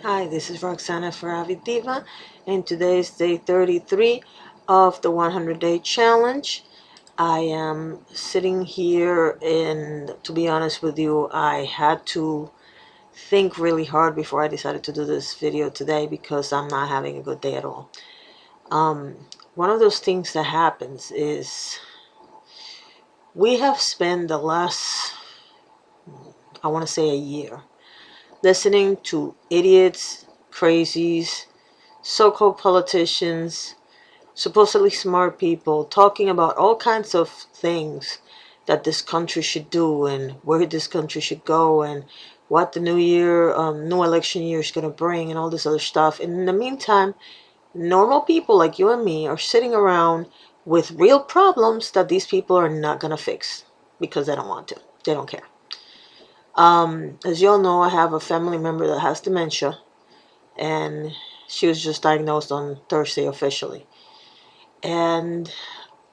Hi, this is Roxana for Avidiva, and today is day 33 of the 100-day challenge. I am sitting here, and to be honest with you, I had to think really hard before I decided to do this video today because I'm not having a good day at all. One of those things that happens is we have spent the last, I want to say, a year listening to idiots, crazies, so-called politicians, supposedly smart people talking about all kinds of things that this country should do and where this country should go and what the new election year is going to bring and all this other stuff. And in the meantime, normal people like you and me are sitting around with real problems that these people are not going to fix because they don't want to. They don't care. As you all know, I have a family member that has dementia, and she was just diagnosed on Thursday officially. And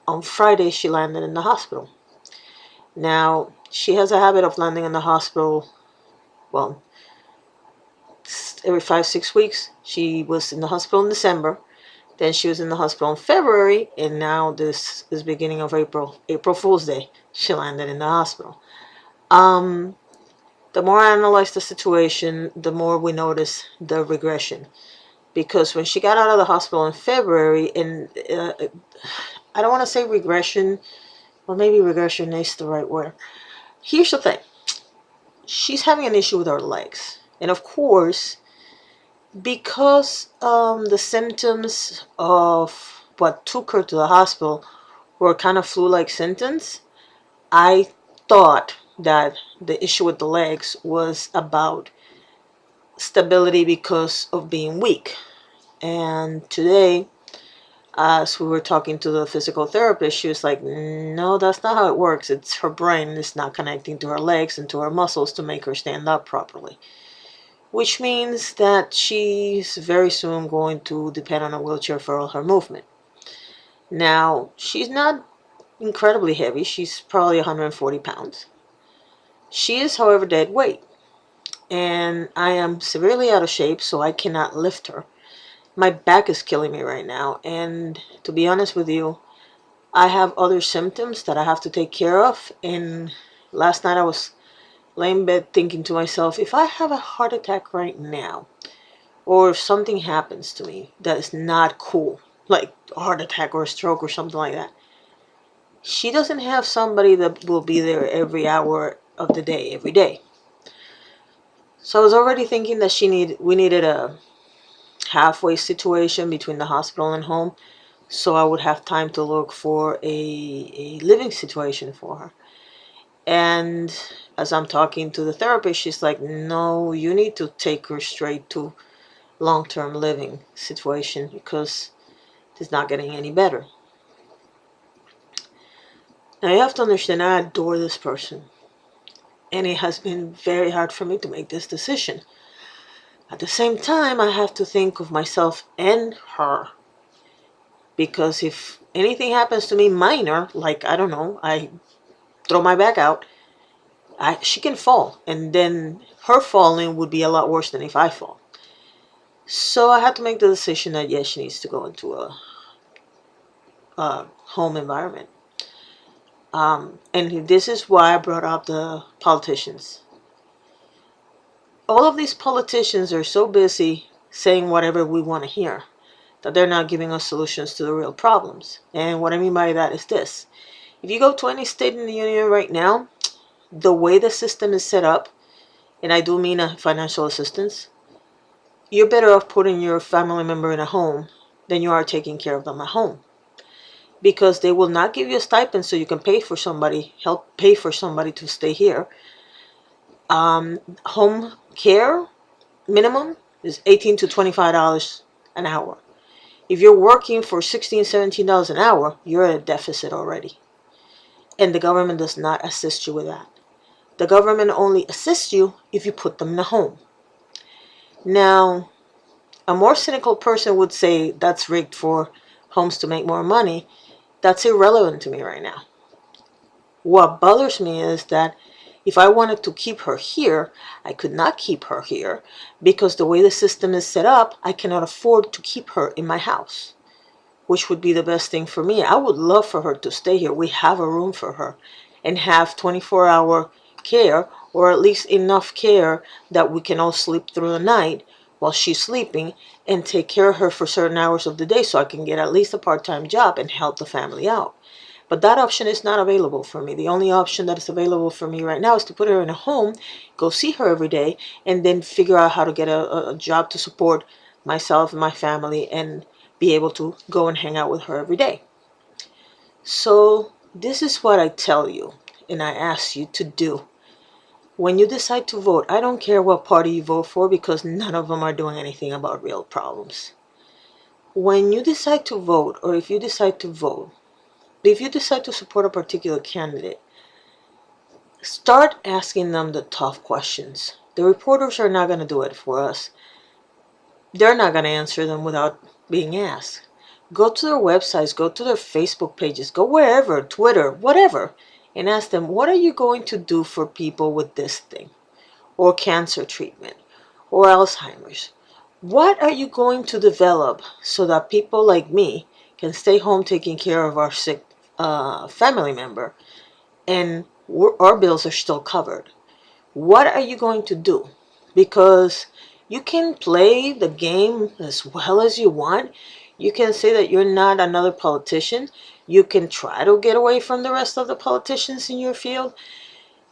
on Friday, she landed in the hospital. Now, she has a habit of landing in the hospital, well, every 5-6 weeks. She was in the hospital in December, then she was in the hospital in February, and now this is beginning of April Fool's Day, she landed in the hospital. The more I analyze the situation, the more we notice the regression. Because when she got out of the hospital in February, and I don't want to say regression, well, maybe regression is the right word. Here's the thing. She's having an issue with her legs. And of course, because the symptoms of what took her to the hospital were kind of flu-like symptoms, I thought that the issue with the legs was about stability because of being weak. And today, as we were talking to the physical therapist, she was like, no, that's not how it works. It's her brain is not connecting to her legs and to her muscles to make her stand up properly. Which means that she's very soon going to depend on a wheelchair for all her movement. Now, she's not incredibly heavy. She's probably 140 pounds. She is, however, dead weight. And I am severely out of shape, so I cannot lift her. My back is killing me right now, and to be honest with you, I have other symptoms that I have to take care of. And last night I was laying in bed thinking to myself, if I have a heart attack right now, or if something happens to me that is not cool, like a heart attack or a stroke or something like that, she doesn't have somebody that will be there every hour of the day, every day. So I was already thinking that we needed a halfway situation between the hospital and home, so I would have time to look for a living situation for her. And as I'm talking to the therapist, she's like, no, you need to take her straight to long-term living situation because it's not getting any better. Now you have to understand, I adore this person, and it has been very hard for me to make this decision. At the same time, I have to think of myself and her, because if anything happens to me minor, like, I don't know, I throw my back out, she can fall, and then her falling would be a lot worse than if I fall. So I had to make the decision that yes, she needs to go into a home environment. And this is why I brought up the politicians. All of these politicians are so busy saying whatever we want to hear that they're not giving us solutions to the real problems. And what I mean by that is this. If you go to any state in the union right now, the way the system is set up, and I do mean a financial assistance, you're better off putting your family member in a home than you are taking care of them at home. Because they will not give you a stipend so you can help pay for somebody to stay here. Home care minimum is $18 to $25 an hour. If you're working for $16, $17 an hour, you're at a deficit already. And the government does not assist you with that. The government only assists you if you put them in a home. Now, a more cynical person would say that's rigged for homes to make more money. That's irrelevant to me right now. What bothers me is that If I wanted to keep her here, I could not keep her here because the way the system is set up, I cannot afford to keep her in my house, which would be the best thing for me. I would love for her to stay here. We have a room for her and have 24-hour care, or at least enough care that we can all sleep through the night while she's sleeping, and take care of her for certain hours of the day so I can get at least a part-time job and help the family out. But that option is not available for me. The only option that is available for me right now is to put her in a home, go see her every day, and then figure out how to get a job to support myself and my family and be able to go and hang out with her every day. So this is what I tell you and I ask you to do. When you decide to vote, I don't care what party you vote for because none of them are doing anything about real problems. When you decide to vote, or if you decide to vote, if you decide to support a particular candidate, start asking them the tough questions. The reporters are not going to do it for us. They're not going to answer them without being asked. Go to their websites, go to their Facebook pages, go wherever, Twitter, whatever, and ask them, what are you going to do for people with this thing? Or cancer treatment, or Alzheimer's? What are you going to develop so that people like me can stay home taking care of our sick family member and our bills are still covered? What are you going to do? Because you can play the game as well as you want. You can say that you're not another politician. You can try to get away from the rest of the politicians in your field.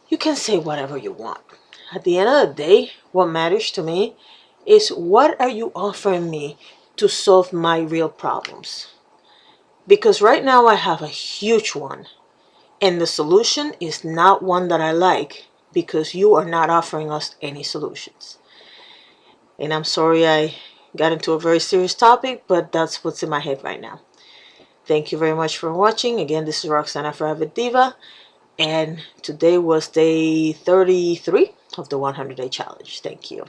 You can say whatever you want. At the end of the day, what matters to me is what are you offering me to solve my real problems? Because right now I have a huge one, and the solution is not one that I like because you are not offering us any solutions. And I'm sorry I got into a very serious topic, but that's what's in my head right now. Thank you very much for watching. Again, this is Roxana for Avid Diva, and today was day 33 of the 100-day challenge. Thank you.